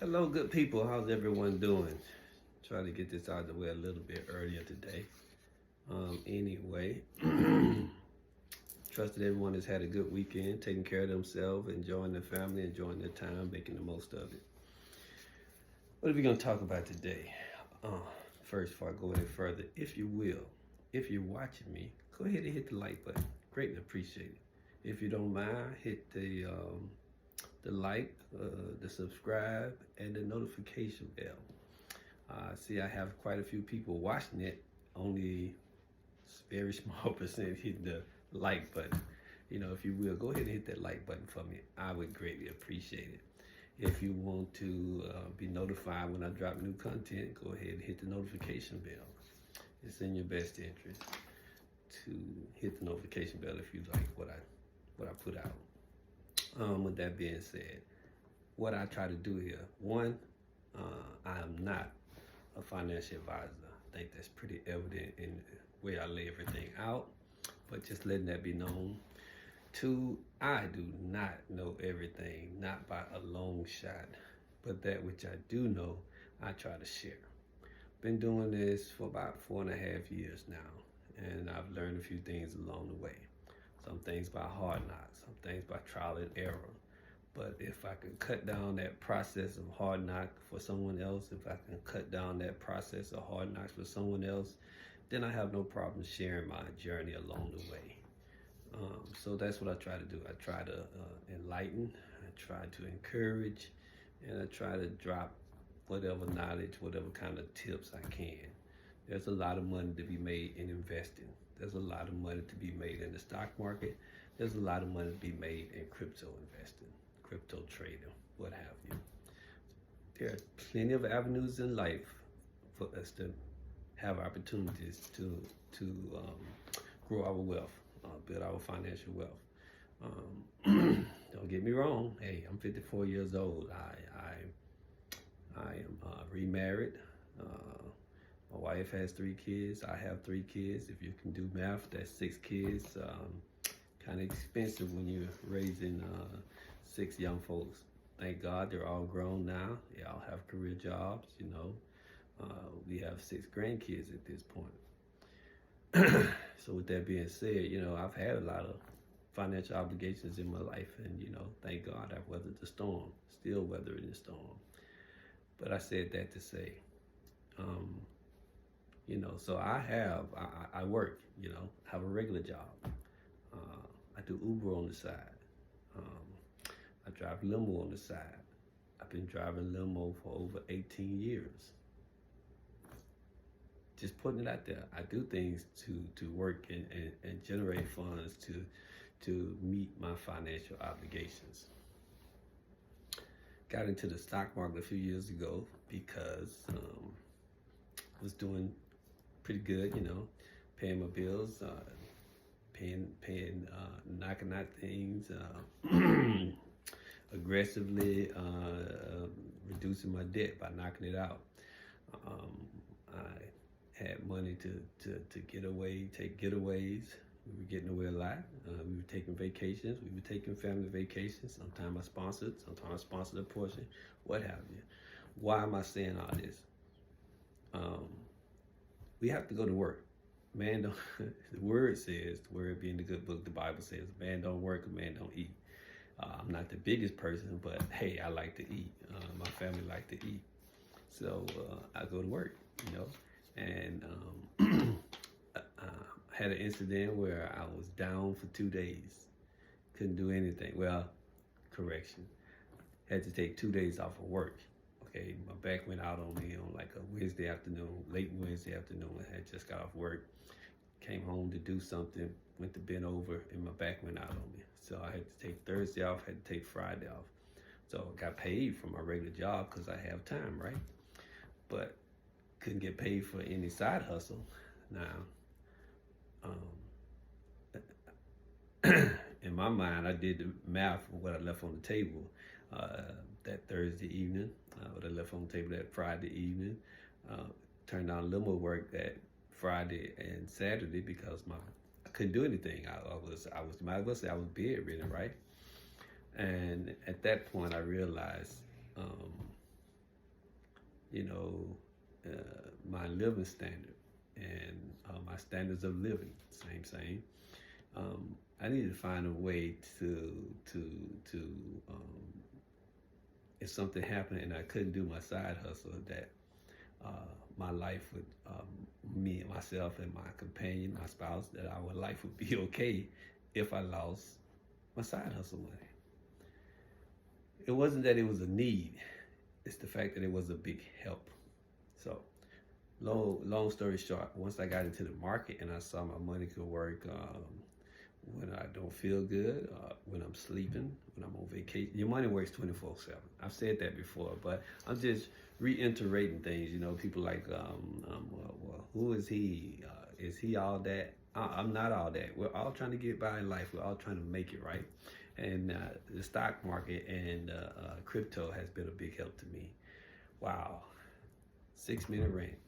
Hello, good people. How's everyone doing? Try to get this out of the way a little bit earlier today. Anyway, trust that everyone has had a good weekend, taking care of themselves, enjoying their family, enjoying their time, making the most of it. What are we going to talk about today? First, before I go any further, if you will, if you're watching me, go ahead and hit the like button. Greatly appreciate it. If you don't mind, hit the like, the subscribe, and the notification bell. See, I have quite a few people watching it. Only very small percent hitting the like button. If you will, go ahead and hit that like button for me. I would greatly appreciate it. If you want to be notified when I drop new content, go ahead and hit the notification bell. It's in your best interest to hit the notification bell if you like what I put out. With that being said, what I try to do here, one, I am not a financial advisor. I think that's pretty evident in the way I lay everything out, but just letting that be known. Two, I do not know everything, not by a long shot, but that which I do know, I try to share. Been doing this for about 4.5 years now, and I've learned a few things along the way. Some things by hard knocks, some things by trial and error. But if I can cut down that process of hard knock for someone else, if I can cut down that process of hard knocks for someone else, then I have no problem sharing my journey along the way. So that's what I try to do. I try to enlighten, I try to encourage, and I try to drop whatever knowledge, whatever kind of tips I can. There's a lot of money to be made in investing. There's a lot of money to be made in the stock market. There's a lot of money to be made in crypto investing, crypto trading, what have you. There are plenty of avenues in life for us to have opportunities to grow our wealth, build our financial wealth. Don't get me wrong. Hey, I'm 54 years old. I am remarried. My wife has 3 kids. I have 3 kids. If you can do math, that's 6 kids. Kind of expensive when you're raising 6 young folks. Thank God they're all grown now. They all have career jobs, We have 6 grandkids at this point. So with that being said, I've had a lot of financial obligations in my life, and thank God I've weathered the storm, still weathering the storm. But I said that to say, so I work, have a regular job. I do Uber on the side. I drive limo on the side. I've been driving limo for over 18 years. Just putting it out there. I do things to work and generate funds to meet my financial obligations. Got into the stock market a few years ago because I was doing pretty good, paying my bills, knocking out things, aggressively reducing my debt by knocking it out. I had money to get away, take getaways. We were getting away a lot. We were taking vacations. We were taking family vacations. Sometimes I sponsored. Sometimes I sponsored a portion. What have you. Why am I saying all this? We have to go to work. Man don't, the word being the good book, the Bible says, man don't work, a man don't eat. I'm not the biggest person, but hey, I like to eat. My family like to eat. So I go to work, and I had an incident where I was down for 2 days. Couldn't do anything. Well, correction. Had to take 2 days off of work. Okay, my back went out on me on like a Wednesday afternoon, late Wednesday afternoon. I had just got off work, came home to do something, went to bend over, and my back went out on me. So I had to take Thursday off, had to take Friday off. So I got paid for my regular job because I have time, right? But couldn't get paid for any side hustle. Now, in my mind, I did the math of what I left on the table that Thursday evening, what I left on the table that Friday evening, turned down limo work that Friday and Saturday because I couldn't do anything. I was might as well say I was bedridden, right? And at that point, I realized you know, my living standard and my standards of living. Same. I needed to find a way to if something happened and I couldn't do my side hustle, that my life would, me and myself and my companion, my spouse, that our life would be okay if I lost my side hustle money. It wasn't that it was a need, it's the fact that it was a big help. So, long story short, once I got into the market and I saw my money could work when I don't feel good, when I'm sleeping, when I'm on vacation. Your money works 24/7. I've said that before, but I'm just reiterating things. You know, people like, well, who is he? Is he all that? I'm not all that. We're all trying to get by in life. We're all trying to make it, right? And the stock market and crypto has been a big help to me. Wow. 6-minute rant.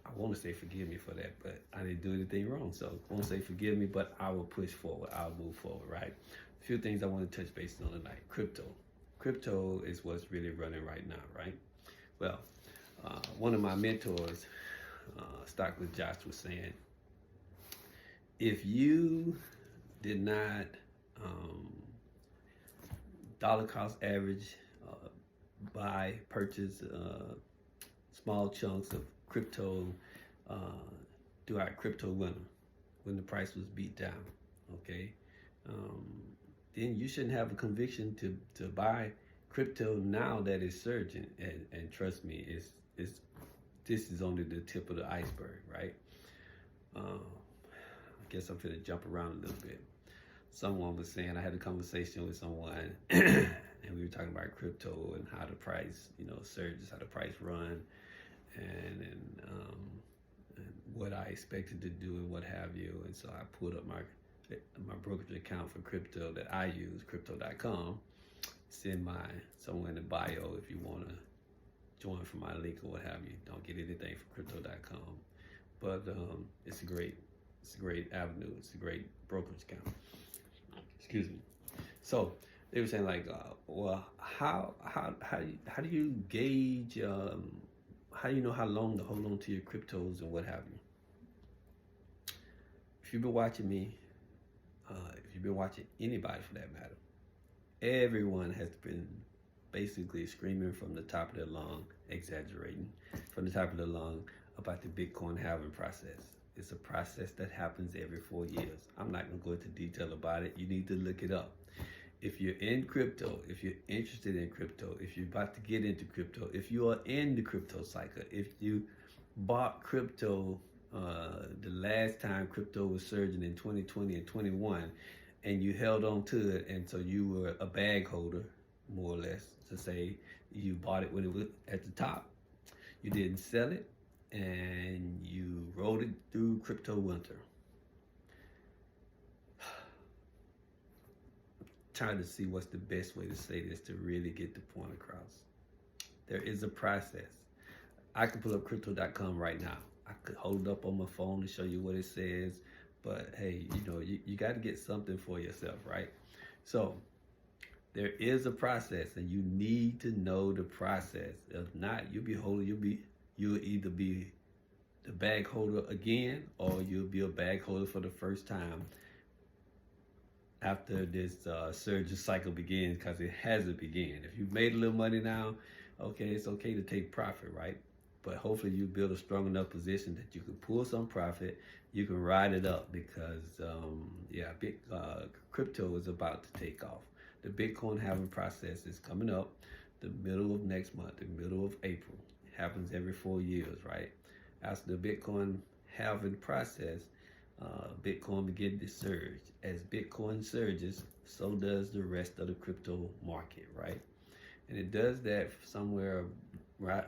I want to say forgive me for that, but I didn't do anything wrong. So I won't say forgive me, but I will push forward. I'll move forward, right? A few things I want to touch base on tonight. Crypto is what's really running right now, right? Well, one of my mentors, Stockless Josh, was saying, if you did not dollar cost average, purchase small chunks of crypto throughout crypto winter when the price was beat down, okay? Then you shouldn't have a conviction to buy crypto now that it's surging. And trust me, this is only the tip of the iceberg, right? I guess I'm finna jump around a little bit. Someone was saying, I had a conversation with someone and we were talking about crypto and how the price, surges, how the price run, and what I expected to do and what have you. And so I pulled up my brokerage account for crypto that I use, crypto.com. It's in somewhere in the bio if you want to join from my link or what have you. Don't get anything from crypto.com, but it's a great avenue. It's a great brokerage account. Excuse me. So they were saying like, well, how do you gauge? How do you know how long to hold on to your cryptos and what have you? If you've been watching me, if you've been watching anybody for that matter, everyone has been basically screaming from the top of their lung, exaggerating from the top of their lung about the Bitcoin halving process. It's a process that happens every 4 years. I'm not going to go into detail about it. You need to look it up. If you're in crypto, if you're interested in crypto, if you're about to get into crypto, if you are in the crypto cycle, if you bought crypto the last time crypto was surging in 2020 and 21, and you held on to it, and so you were a bag holder, more or less, to say you bought it when it was at the top, you didn't sell it, and you rode it through crypto winter. Trying to see what's the best way to say this to really get the point across. There is a process. I can pull up crypto.com right now. I could hold it up on my phone to show you what it says, but hey, you got to get something for yourself, right? So there is a process, and you need to know the process. If not, you'll either be the bag holder again, or you'll be a bag holder for the first time after this surge cycle begins, because it hasn't begun. If you've made a little money now, okay, it's okay to take profit, right? But hopefully you build a strong enough position that you can pull some profit, you can ride it up, because crypto is about to take off. The Bitcoin halving process is coming up the middle of next month, the middle of April. It happens every 4 years, right? After the Bitcoin halving process, Bitcoin begins to surge. As Bitcoin surges, so does the rest of the crypto market, right? And it does that somewhere right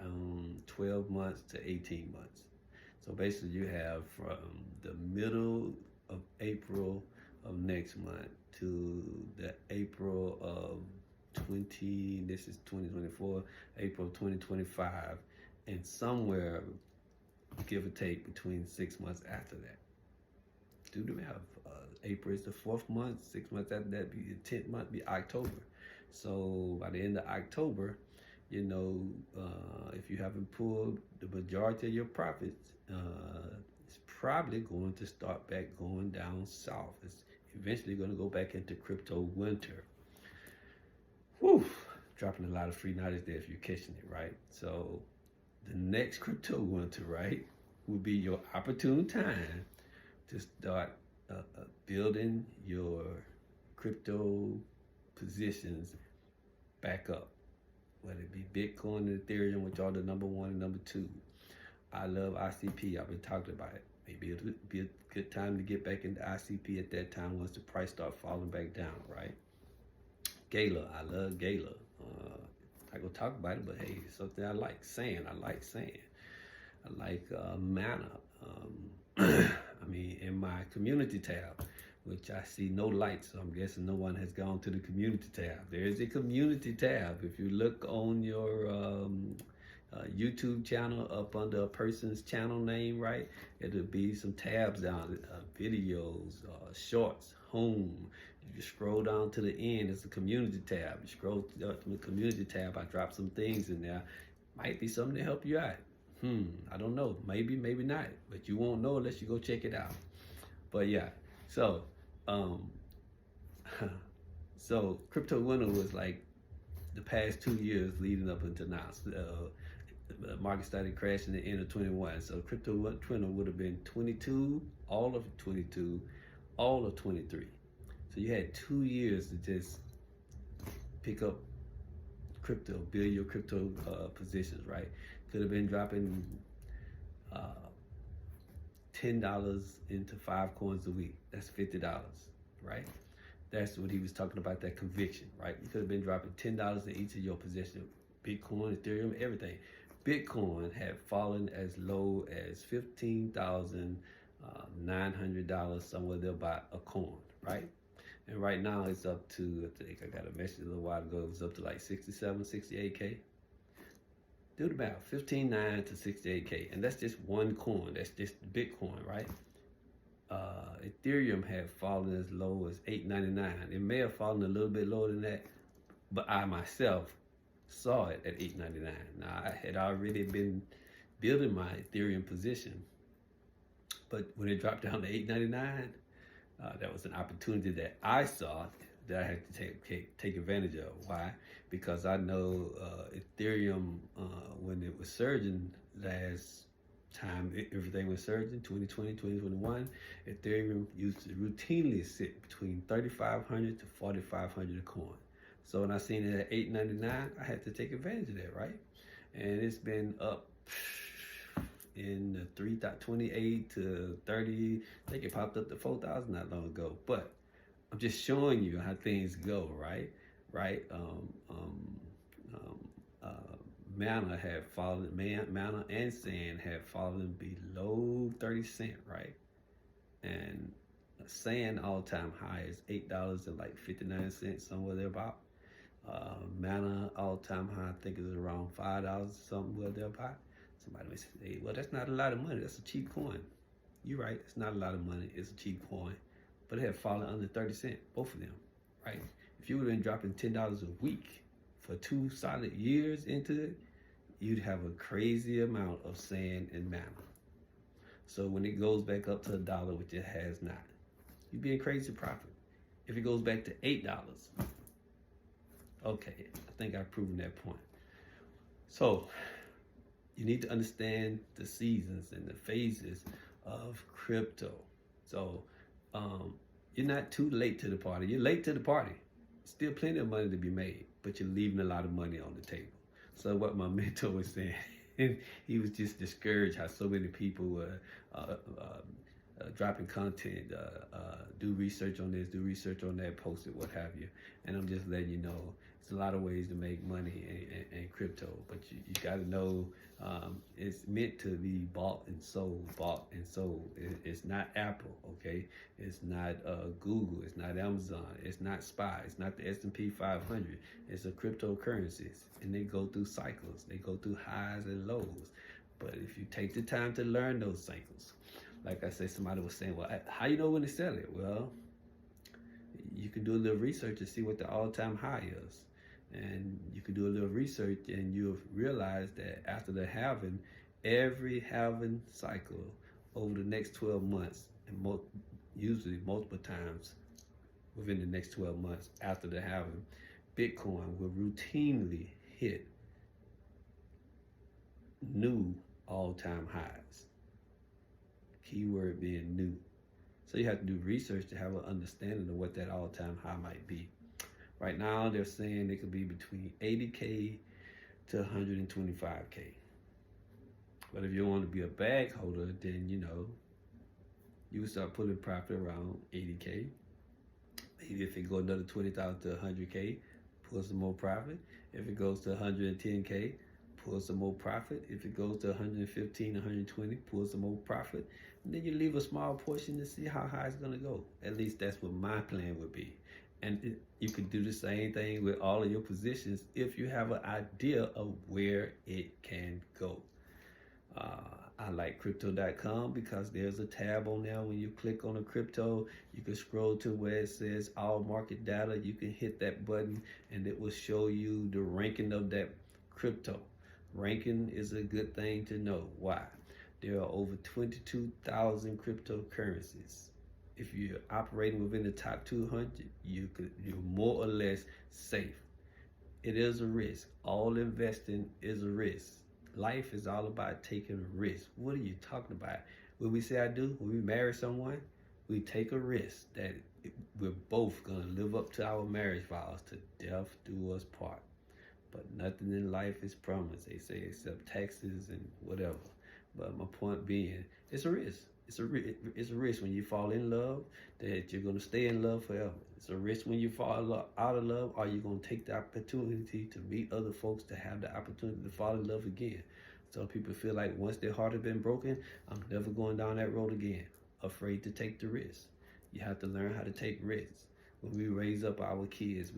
12 months to 18 months. So basically you have from the middle of April of next month to the April of 2024, April 2025, and somewhere, give or take, between 6 months after that. Do the math. April is the 4th month. 6 months after that, be the 10th month, be October. So by the end of October, if you haven't pulled the majority of your profits, it's probably going to start back going down south. It's eventually going to go back into crypto winter. Whew, dropping a lot of free knowledge there if you're catching it, right? So the next crypto winter, right, will be your opportune time to start building your crypto positions back up, whether it be Bitcoin and Ethereum, which are the number one and number two. I love ICP. I've been talking about it. Maybe it'll be a good time to get back into ICP at that time once the price start falling back down, right? Gala, I love Gala. I go talk about it, but hey, it's something I like saying. I like Mana. I mean, in my community tab, which I see no lights, so I'm guessing no one has gone to the community tab. There is a community tab. If you look on your YouTube channel up under a person's channel name, right, it'll be some tabs down, videos, shorts, home. You scroll down to the end, it's a community tab. You scroll up to the community tab, I drop some things in there. Might be something to help you out. I don't know. Maybe, maybe not. But you won't know unless you go check it out. But yeah, so so crypto winter was like the past 2 years leading up until now. The market started crashing at the end of 21. So crypto winter would have been 22, all of 22, all of 23. So you had 2 years to just pick up crypto, build your crypto positions, right? Could have been dropping $10 into 5 coins a week. That's $50, right? That's what he was talking about, that conviction, right? You could have been dropping $10 in each of your positions, Bitcoin, Ethereum, everything. Bitcoin had fallen as low as $15,900, somewhere there by a coin, right? And right now it's up to, I think I got a message a little while ago, it was up to like 67, 68K. Do the math, 15.9 to 68K. And that's just one coin, that's just Bitcoin, right? Ethereum had fallen as low as $8.99. It may have fallen a little bit lower than that, but I myself saw it at $8.99. Now, I had already been building my Ethereum position, but when it dropped down to $8.99, that was an opportunity that I saw that I had to take advantage of. Why? Because I know Ethereum, when it was surging last time, everything was surging, 2020, 2021, Ethereum used to routinely sit between $3,500 to $4,500 a coin. So when I seen it at $8.99, I had to take advantage of that, right? And it's been up in the 3.28 to 30. I think it popped up to 4,000 not long ago. But I'm just showing you how things go, right? Mana had fallen, Mana and Sand had fallen below 30 cents, right? And Sand all-time high is $8.59, somewhere thereabout. Mana all-time high, I think, is around $5, somewhere thereabout. Somebody may say, hey, well, that's not a lot of money. That's a cheap coin. You're right. It's not a lot of money. It's a cheap coin. But it had fallen under 30 cents, both of them, right? If you would have been dropping $10 a week for 2 solid years into it, you'd have a crazy amount of Sand and Mana. So when it goes back up to $1, which it has not, you'd be in crazy profit. If it goes back to $8, okay, I think I've proven that point. So you need to understand the seasons and the phases of crypto. So you're not too late to the party. You're late to the party. Still plenty of money to be made, but you're leaving a lot of money on the table. So what my mentor was saying, he was just discouraged how so many people were dropping content, do research on this, do research on that, post it, what have you. And I'm just letting you know, there's a lot of ways to make money in crypto, but you got to know it's meant to be bought and sold. It's not Apple, okay? It's not Google. It's not Amazon. It's not SPY. It's not the S&P 500. It's a cryptocurrencies, and they go through cycles. They go through highs and lows. But if you take the time to learn those cycles, like I said, somebody was saying, well, how you know when to sell it? Well, you can do a little research to see what the all-time high is. And you can do a little research and you'll realize that after the halving, every halving cycle over the next 12 months, and usually multiple times within the next 12 months after the halving, Bitcoin will routinely hit new all-time highs. Keyword being new. So you have to do research to have an understanding of what that all-time high might be. Right now, they're saying it could be between 80K to 125K. But if you want to be a bag holder, then you would start putting profit around 80K. Maybe if it goes another 20,000 to 100K, pull some more profit. If it goes to 110K, pull some more profit. If it goes to 115, 120, pull some more profit. And then you leave a small portion to see how high it's going to go. At least that's what my plan would be. And you can do the same thing with all of your positions if you have an idea of where it can go. I like crypto.com because there's a tab on there. When you click on a crypto, you can scroll to where it says all market data. You can hit that button and it will show you the ranking of that crypto. Ranking is a good thing to know. Why? There are over 22,000 cryptocurrencies. If you're operating within the top 200, you're more or less safe. It is a risk. All investing is a risk. Life is all about taking risks. What are you talking about? When we say I do, when we marry someone, we take a risk that we're both going to live up to our marriage vows to death do us part. But nothing in life is promised, they say, except taxes and whatever. But my point being, it's a risk. It's a risk when you fall in love that you're going to stay in love forever. It's a risk when you fall out of love. Are you going to take the opportunity to meet other folks to have the opportunity to fall in love again? Some people feel like once their heart has been broken, I'm never going down that road again. Afraid to take the risk. You have to learn how to take risks. When we raise up our kids,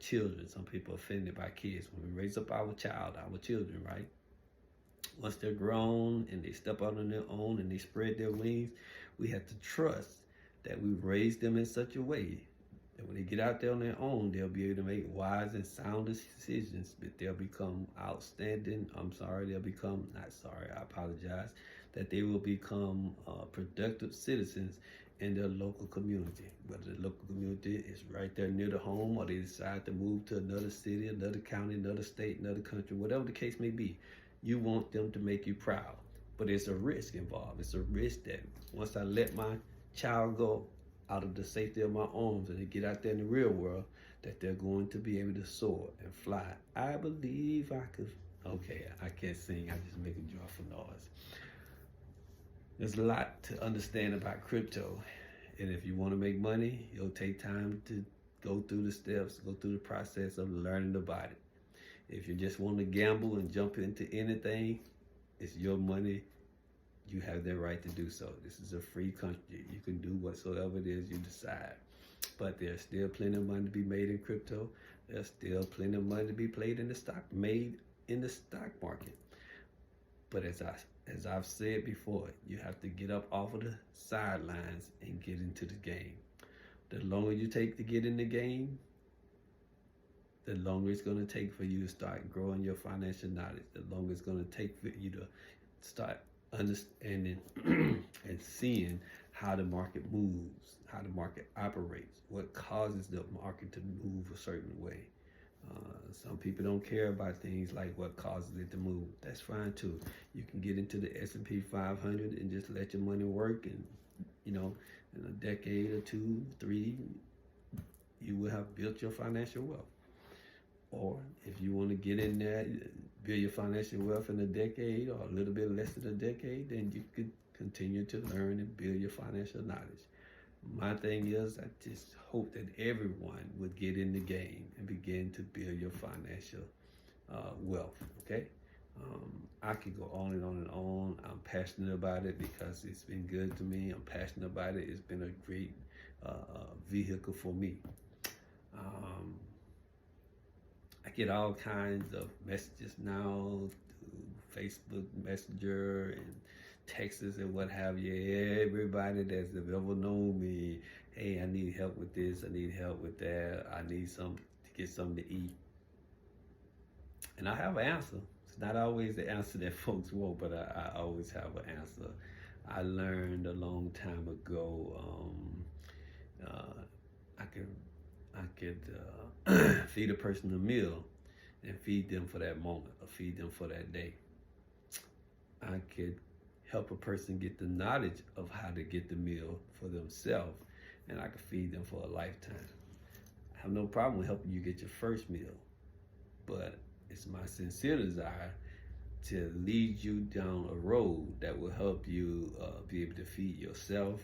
children. Some people are offended by kids. When we raise up our children, right? Once they're grown and they step out on their own and they spread their wings, we have to trust that we've raised them in such a way that when they get out there on their own, they'll be able to make wise and sound decisions, but they'll become that they will become productive citizens in their local community. Whether the local community is right there near the home or they decide to move to another city, another county, another state, another country, whatever the case may be. You want them to make you proud, but it's a risk involved. It's a risk that once I let my child go out of the safety of my arms and they get out there in the real world, that they're going to be able to soar and fly. I believe I could. Okay, I can't sing. I just make a joyful noise. There's a lot to understand about crypto, and if you want to make money, it'll take time to go through the steps, go through the process of learning about it. If you just want to gamble and jump into anything, it's your money. You have the right to do so. This is a free country. You can do whatsoever it is you decide. But there's still plenty of money to be made in crypto. There's still plenty of money to be made in the stock market. But as I've said before, you have to get up off of the sidelines and get into the game. The longer you take to get in the game, the longer it's going to take for you to start growing your financial knowledge. The longer it's going to take for you to start understanding and seeing how the market moves, how the market operates, what causes the market to move a certain way. Some people don't care about things like what causes it to move. That's fine too. You can get into the S&P 500 and just let your money work, and in a decade or 2, 3, you will have built your financial wealth. Or if you want to get in there, build your financial wealth in a decade or a little bit less than a decade, then you could continue to learn and build your financial knowledge. My thing is, I just hope that everyone would get in the game and begin to build your financial wealth, okay? I could go on and on and on. I'm passionate about it because it's been good to me. I'm passionate about it. It's been a great vehicle for me. I get all kinds of messages now through Facebook Messenger and texts and what have you. Everybody that's ever known me, hey, I need help with this, I need help with that, I need some to get something to eat. And I have an answer. It's not always the answer that folks want, but I always have an answer. I learned a long time ago. I could feed a person a meal and feed them for that moment or feed them for that day. I could help a person get the knowledge of how to get the meal for themselves, and I could feed them for a lifetime. I have no problem with helping you get your first meal, but it's my sincere desire to lead you down a road that will help you be able to feed yourself.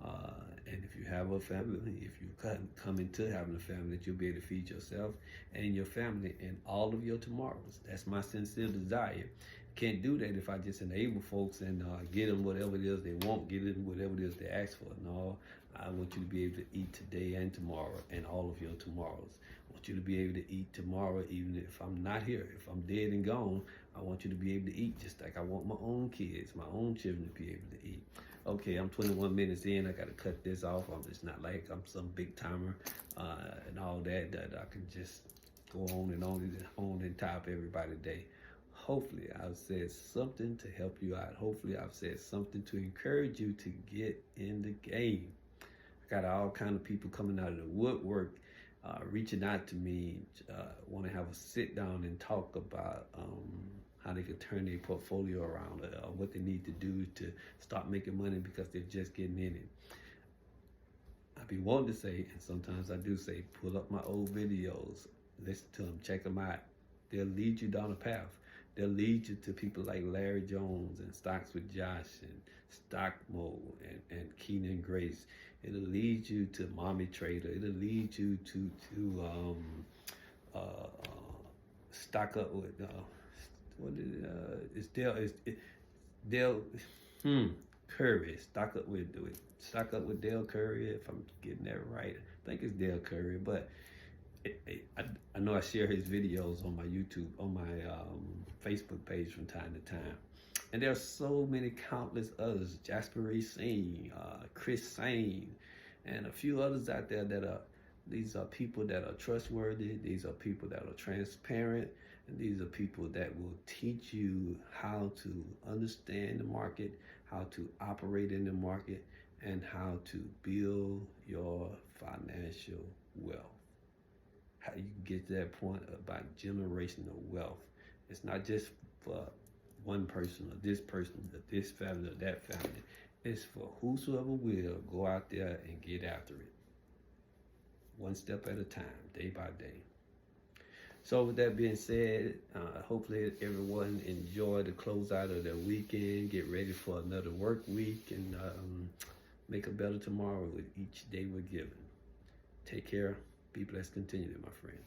And if you have a family, if you come into having a family, that you'll be able to feed yourself and your family and all of your tomorrows. That's my sincere desire. Can't do that if I just enable folks and get them whatever it is they want, get them whatever it is they ask for. No, I want you to be able to eat today and tomorrow and all of your tomorrows. I want you to be able to eat tomorrow, even if I'm not here. If I'm dead and gone, I want you to be able to eat just like I want my own kids, my own children to be able to eat. Okay, I'm 21 minutes in. I got to cut this off. I'm just not like I'm some big timer and all that I can just go on and top everybody day. Hopefully, I've said something to help you out. Hopefully, I've said something to encourage you to get in the game. I got all kind of people coming out of the woodwork, reaching out to me, want to have a sit down and talk about how they could turn their portfolio around, what they need to do to start making money because they're just getting in it. I be wanting to say, and sometimes I do say, pull up my old videos, listen to them, check them out. They'll lead you down a path. They'll lead you to people like Larry Jones and Stocks with Josh and Stockmo and Keenan Grace. It'll lead you to Mommy Trader. It'll lead you to stock up with it's Dale Curry. Stock up with Dale Curry, if I'm getting that right. I think it's Dale Curry, but I know I share his videos on my YouTube, on my Facebook page from time to time. And there are so many countless others, Jasper Racine, Chris Sane, and a few others out there these are people that are trustworthy, these are people that are transparent, and these are people that will teach you how to understand the market, how to operate in the market, and how to build your financial wealth. How you get to that point about generational wealth. It's not just for one person or this family or that family. It's for whosoever will go out there and get after it. One step at a time, day by day. So with that being said, hopefully everyone enjoy the closeout of their weekend, get ready for another work week, and make a better tomorrow with each day we're given. Take care. Be blessed continually, my friend.